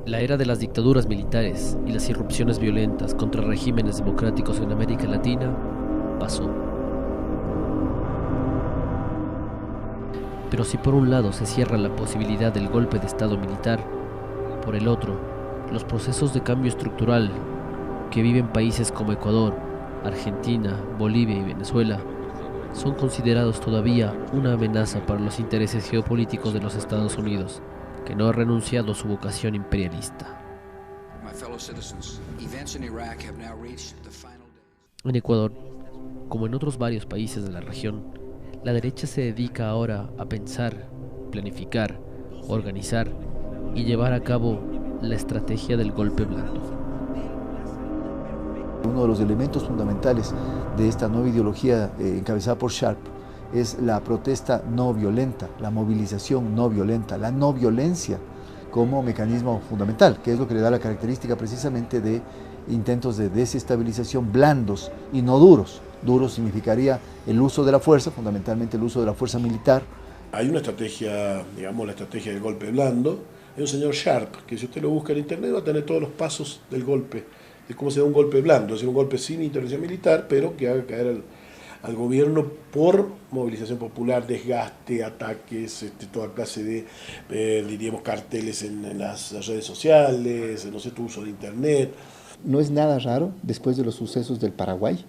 La era de las dictaduras militares y las irrupciones violentas contra regímenes democráticos en América Latina pasó. Pero si por un lado se cierra la posibilidad del golpe de Estado militar, por el otro, los procesos de cambio estructural que viven países como Ecuador, Argentina, Bolivia y Venezuela son considerados todavía una amenaza para los intereses geopolíticos de los Estados Unidos, que no ha renunciado a su vocación imperialista. En Ecuador, como en otros varios países de la región, la derecha se dedica ahora a pensar, planificar, organizar y llevar a cabo la estrategia del golpe blando. Uno de los elementos fundamentales de esta nueva ideología encabezada por Sharp es la protesta no violenta, la movilización no violenta, la no violencia como mecanismo fundamental, que es lo que le da la característica precisamente de intentos de desestabilización blandos y no duros. Duro significaría el uso de la fuerza, fundamentalmente el uso de la fuerza militar. Hay una estrategia, digamos la estrategia del golpe blando, hay un señor Sharp, que si usted lo busca en internet va a tener todos los pasos del golpe, de cómo se da un golpe blando, es decir, un golpe sin intervención militar, pero que haga caer al gobierno por movilización popular, desgaste, ataques, toda clase de, diríamos, carteles en las redes sociales, no sé, tu uso de internet. No es nada raro después de los sucesos del Paraguay,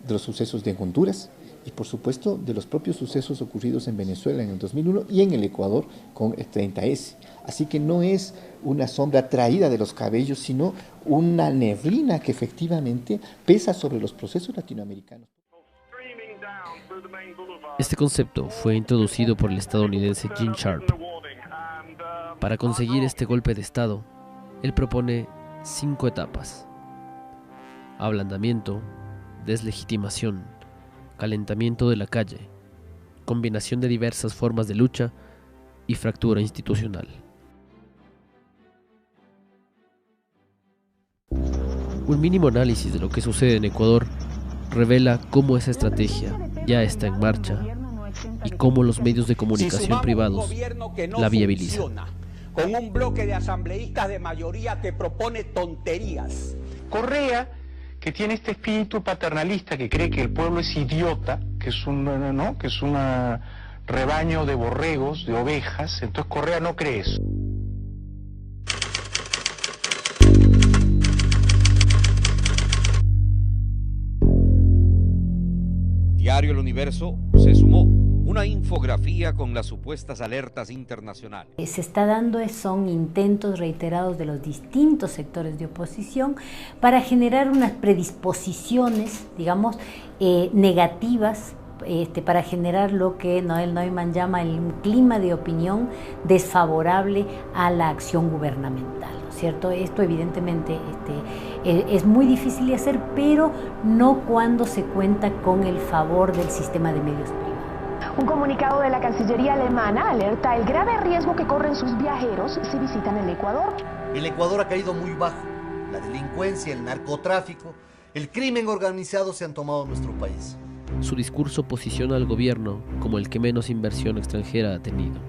de los sucesos de Honduras y por supuesto de los propios sucesos ocurridos en Venezuela en el 2001 y en el Ecuador con el 30S. Así que no es una sombra traída de los cabellos, sino una neblina que efectivamente pesa sobre los procesos latinoamericanos. Este concepto fue introducido por el estadounidense Gene Sharp. Para conseguir este golpe de Estado, él propone 5 etapas: ablandamiento, deslegitimación, calentamiento de la calle, combinación de diversas formas de lucha y fractura institucional. Un mínimo análisis de lo que sucede en Ecuador revela cómo esa estrategia ya está en marcha y cómo los medios de comunicación privados la viabilizan. Con un bloque de asambleístas de mayoría que propone tonterías. Correa, que tiene este espíritu paternalista, que cree que el pueblo es idiota, que es un rebaño de borregos, de ovejas, entonces Correa no cree eso. Diario El Universo se sumó una infografía con las supuestas alertas internacionales. Se está dando son intentos reiterados de los distintos sectores de oposición para generar unas predisposiciones, digamos, negativas, para generar lo que Noel Neumann llama el clima de opinión desfavorable a la acción gubernamental, ¿no es cierto? Esto evidentemente es muy difícil de hacer, pero no cuando se cuenta con el favor del sistema de medios privados. Un comunicado de la Cancillería alemana alerta el grave riesgo que corren sus viajeros si visitan el Ecuador. El Ecuador ha caído muy bajo. La delincuencia, el narcotráfico, el crimen organizado se han tomado nuestro país. Su discurso posiciona al gobierno como el que menos inversión extranjera ha tenido.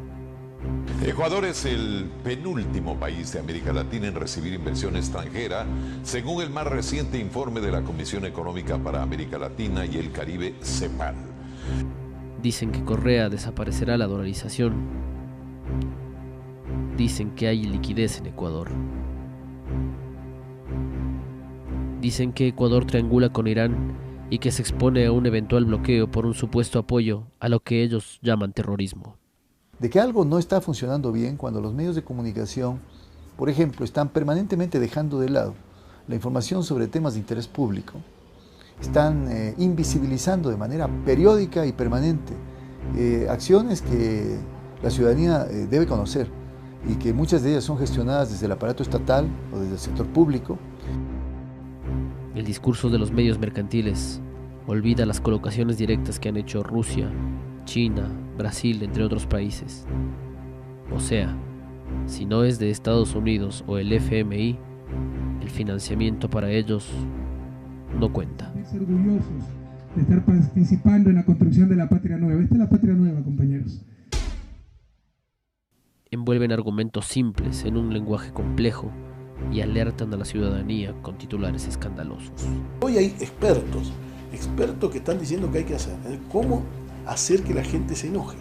Ecuador es el penúltimo país de América Latina en recibir inversión extranjera, según el más reciente informe de la Comisión Económica para América Latina y el Caribe, CEPAL. Dicen que Correa desaparecerá la dolarización. Dicen que hay liquidez en Ecuador. Dicen que Ecuador triangula con Irán y que se expone a un eventual bloqueo por un supuesto apoyo a lo que ellos llaman terrorismo. De que algo no está funcionando bien cuando los medios de comunicación, por ejemplo, están permanentemente dejando de lado la información sobre temas de interés público, están invisibilizando de manera periódica y permanente acciones que la ciudadanía debe conocer y que muchas de ellas son gestionadas desde el aparato estatal o desde el sector público. El discurso de los medios mercantiles olvida las colocaciones directas que han hecho Rusia, China, Brasil, entre otros países. O sea, si no es de Estados Unidos o el FMI, el financiamiento para ellos no cuenta. Orgullosos de estar participando en la construcción de la patria nueva. Esta es la patria nueva, compañeros. envuelven argumentos simples en un lenguaje complejo y alertan a la ciudadanía con titulares escandalosos. Hoy hay expertos que están diciendo que hay que hacer, cómo hacer que la gente se enoje.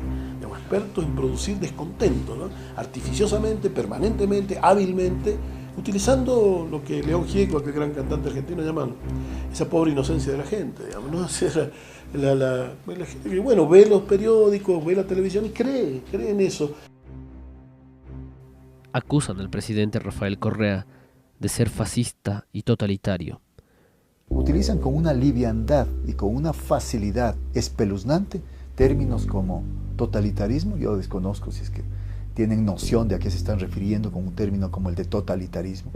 Expertos en producir descontento, ¿no? Artificiosamente, permanentemente, hábilmente, utilizando lo que León Gieco, aquel gran cantante argentino, llaman esa pobre inocencia de la gente, digamos, ¿no? La gente que, bueno, ve los periódicos, ve la televisión y cree en eso. Acusan al presidente Rafael Correa de ser fascista y totalitario. Utilizan con una liviandad y con una facilidad espeluznante términos como totalitarismo. Yo desconozco si es que tienen noción de a qué se están refiriendo con un término como el de totalitarismo,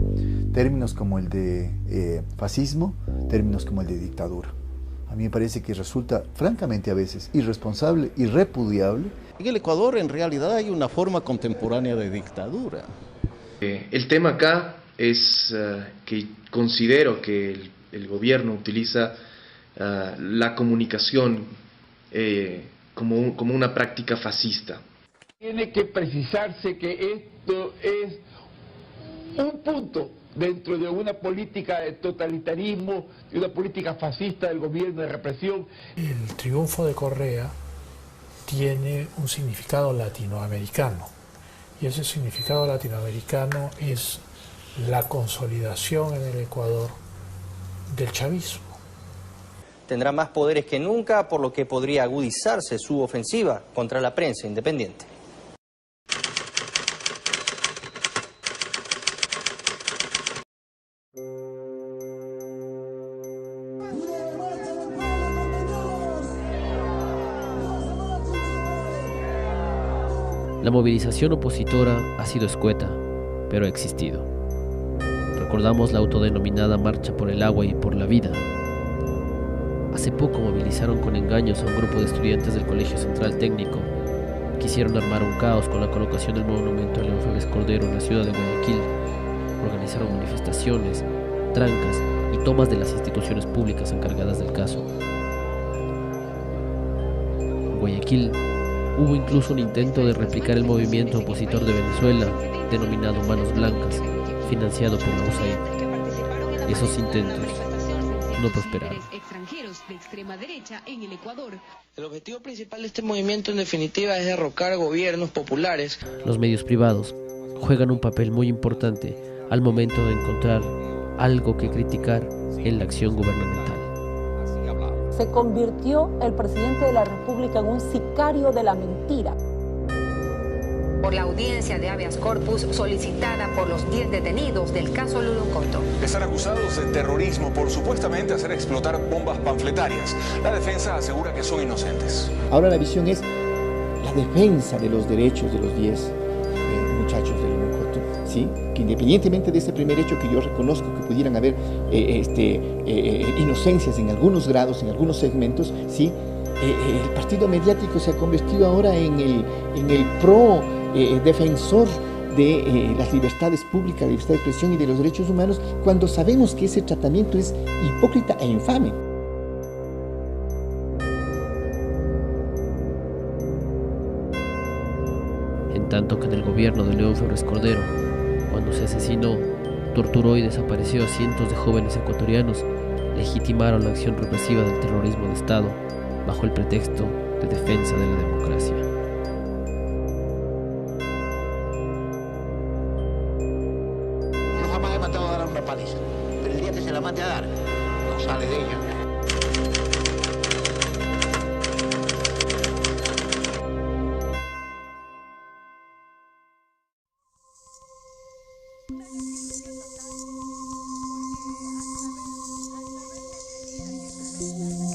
términos como el de fascismo, términos como el de dictadura. A mí me parece que resulta francamente a veces irresponsable y repudiable. En el Ecuador en realidad hay una forma contemporánea de dictadura. El tema acá es que considero que el gobierno utiliza la comunicación como una práctica fascista. Tiene que precisarse que esto es un punto dentro de una política de totalitarismo, de una política fascista del gobierno de represión. El triunfo de Correa tiene un significado latinoamericano, y ese significado latinoamericano es la consolidación en el Ecuador del chavismo. Tendrá más poderes que nunca, por lo que podría agudizarse su ofensiva contra la prensa independiente. La movilización opositora ha sido escueta, pero ha existido. Recordamos la autodenominada Marcha por el Agua y por la Vida. Hace poco movilizaron con engaños a un grupo de estudiantes del Colegio Central Técnico. Quisieron armar un caos con la colocación del monumento a León Febres Cordero en la ciudad de Guayaquil. Organizaron manifestaciones, trancas y tomas de las instituciones públicas encargadas del caso. En Guayaquil hubo incluso un intento de replicar el movimiento opositor de Venezuela, denominado Manos Blancas, financiado por la USAID. Esos intentos no prosperaron. De extrema derecha en el Ecuador. El objetivo principal de este movimiento en definitiva es derrocar gobiernos populares. Los medios privados juegan un papel muy importante al momento de encontrar algo que criticar en la acción gubernamental. Se convirtió el presidente de la República en un sicario de la mentira. Por la audiencia de habeas corpus solicitada por los 10 detenidos del caso Lulucoto. Están acusados de terrorismo por supuestamente hacer explotar bombas panfletarias. La defensa asegura que son inocentes. Ahora la visión es la defensa de los derechos de los 10 muchachos de Lulucoto, ¿sí? Que independientemente de este primer hecho que yo reconozco que pudieran haber inocencias en algunos grados, en algunos segmentos, ¿sí? El partido mediático se ha convertido ahora en el pro defensor de las libertades públicas, la libertad de expresión y de los derechos humanos, cuando sabemos que ese tratamiento es hipócrita e infame. En tanto que en el gobierno de León Febres Cordero, cuando se asesinó, torturó y desapareció a cientos de jóvenes ecuatorianos, legitimaron la acción represiva del terrorismo de Estado bajo el pretexto de defensa de la democracia. Yo jamás he mandado a dar una paliza, pero el día que se la mande a dar, no sale de ella.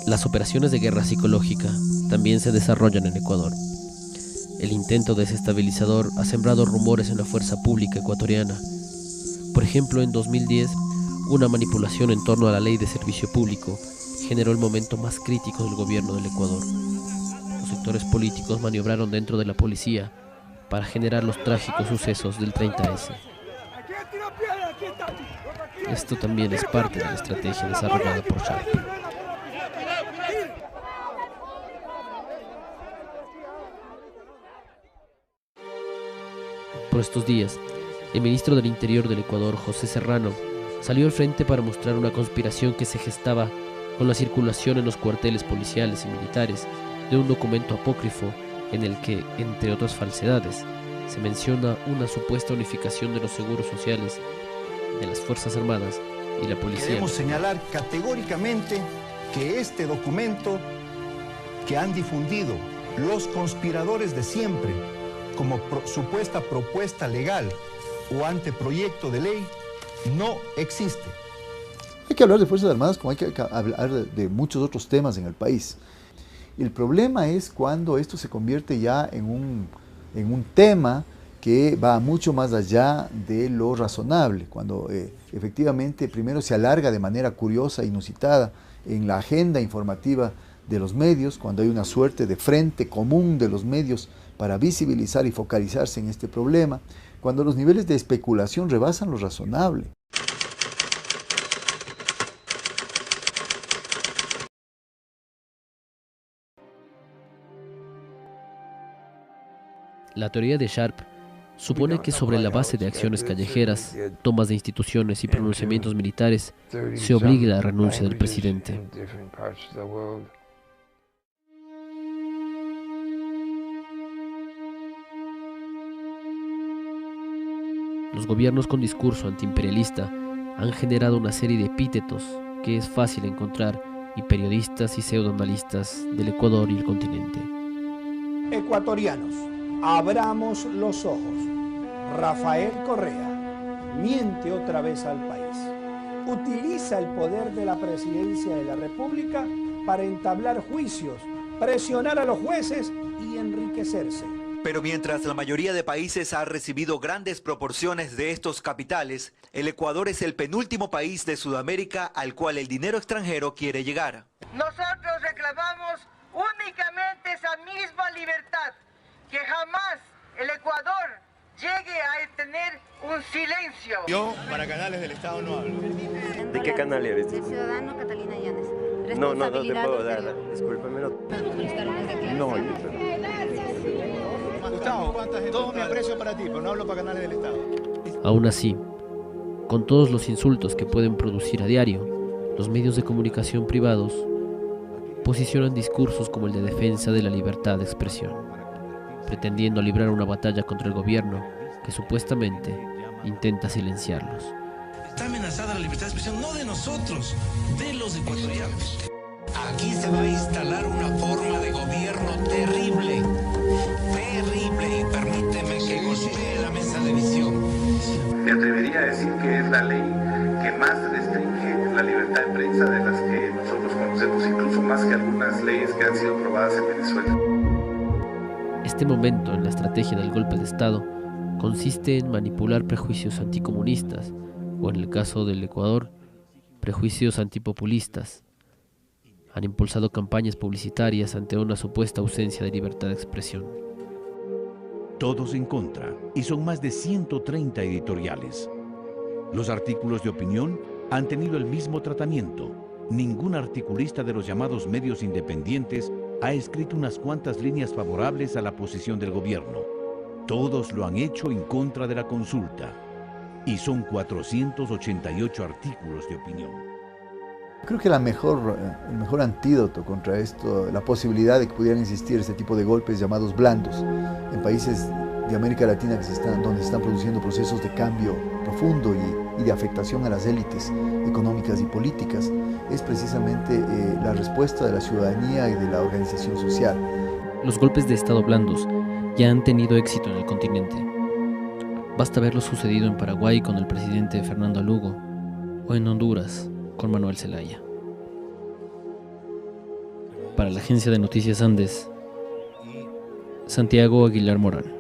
Las operaciones de guerra psicológica también se desarrollan en Ecuador. El intento desestabilizador ha sembrado rumores en la fuerza pública ecuatoriana. Por ejemplo, en 2010, una manipulación en torno a la ley de servicio público generó el momento más crítico del gobierno del Ecuador. Los sectores políticos maniobraron dentro de la policía para generar los trágicos sucesos del 30S. Esto también es parte de la estrategia desarrollada por Sharp. Por estos días, el ministro del Interior del Ecuador, José Serrano, salió al frente para mostrar una conspiración que se gestaba con la circulación en los cuarteles policiales y militares de un documento apócrifo en el que, entre otras falsedades, se menciona una supuesta unificación de los seguros sociales de las Fuerzas Armadas y la policía. Queremos señalar categóricamente que este documento que han difundido los conspiradores de siempre como supuesta propuesta legal o anteproyecto de ley no existe. Hay que hablar de Fuerzas Armadas como hay que hablar de muchos otros temas en el país. El problema es cuando esto se convierte ya en un tema que va mucho más allá de lo razonable, cuando efectivamente primero se alarga de manera curiosa, inusitada, en la agenda informativa de los medios, cuando hay una suerte de frente común de los medios para visibilizar y focalizarse en este problema, cuando los niveles de especulación rebasan lo razonable. La teoría de Sharp supone que sobre la base de acciones callejeras, tomas de instituciones y pronunciamientos militares, se obligue la renuncia del presidente. Los gobiernos con discurso antiimperialista han generado una serie de epítetos que es fácil encontrar en periodistas y pseudoanalistas del Ecuador y el continente. Ecuatorianos, abramos los ojos. Rafael Correa miente otra vez al país. Utiliza el poder de la presidencia de la República para entablar juicios, presionar a los jueces y enriquecerse. Pero mientras la mayoría de países ha recibido grandes proporciones de estos capitales, el Ecuador es el penúltimo país de Sudamérica al cual el dinero extranjero quiere llegar. Nosotros reclamamos únicamente esa misma libertad, que jamás el Ecuador llegue a tener un silencio. Yo para canales del Estado no hablo. ¿De qué canal eres? Del Ciudadano Catalina Llanes. No te puedo dar, discúlpame. No, Gustavo, todo mi aprecio para ti, pero no hablo para canales del Estado. Aún así, con todos los insultos que pueden producir a diario, los medios de comunicación privados posicionan discursos como el de defensa de la libertad de expresión, pretendiendo librar una batalla contra el gobierno que supuestamente intenta silenciarlos. Está amenazada la libertad de expresión no de nosotros, de los ecuatorianos. Aquí se va a instalar una forma de gobierno terrible, y permíteme que golpee la mesa de visión. Me atrevería a decir que es la ley que más restringe la libertad de prensa de las que nosotros conocemos, incluso más que algunas leyes que han sido aprobadas en Venezuela. Este momento en la estrategia del golpe de Estado consiste en manipular prejuicios anticomunistas, o en el caso del Ecuador, prejuicios antipopulistas. Han impulsado campañas publicitarias ante una supuesta ausencia de libertad de expresión. Todos en contra, y son más de 130 editoriales. Los artículos de opinión han tenido el mismo tratamiento. Ningún articulista de los llamados medios independientes ha escrito unas cuantas líneas favorables a la posición del gobierno. Todos lo han hecho en contra de la consulta. Y son 488 artículos de opinión. Creo que el mejor antídoto contra esto, la posibilidad de que pudieran existir este tipo de golpes llamados blandos en países de América Latina donde se están produciendo procesos de cambio profundo y de afectación a las élites económicas y políticas, es precisamente la respuesta de la ciudadanía y de la organización social. Los golpes de Estado blandos ya han tenido éxito en el continente. Basta ver lo sucedido en Paraguay con el presidente Fernando Lugo o en Honduras con Manuel Zelaya. Para la Agencia de Noticias Andes, Santiago Aguilar Morán.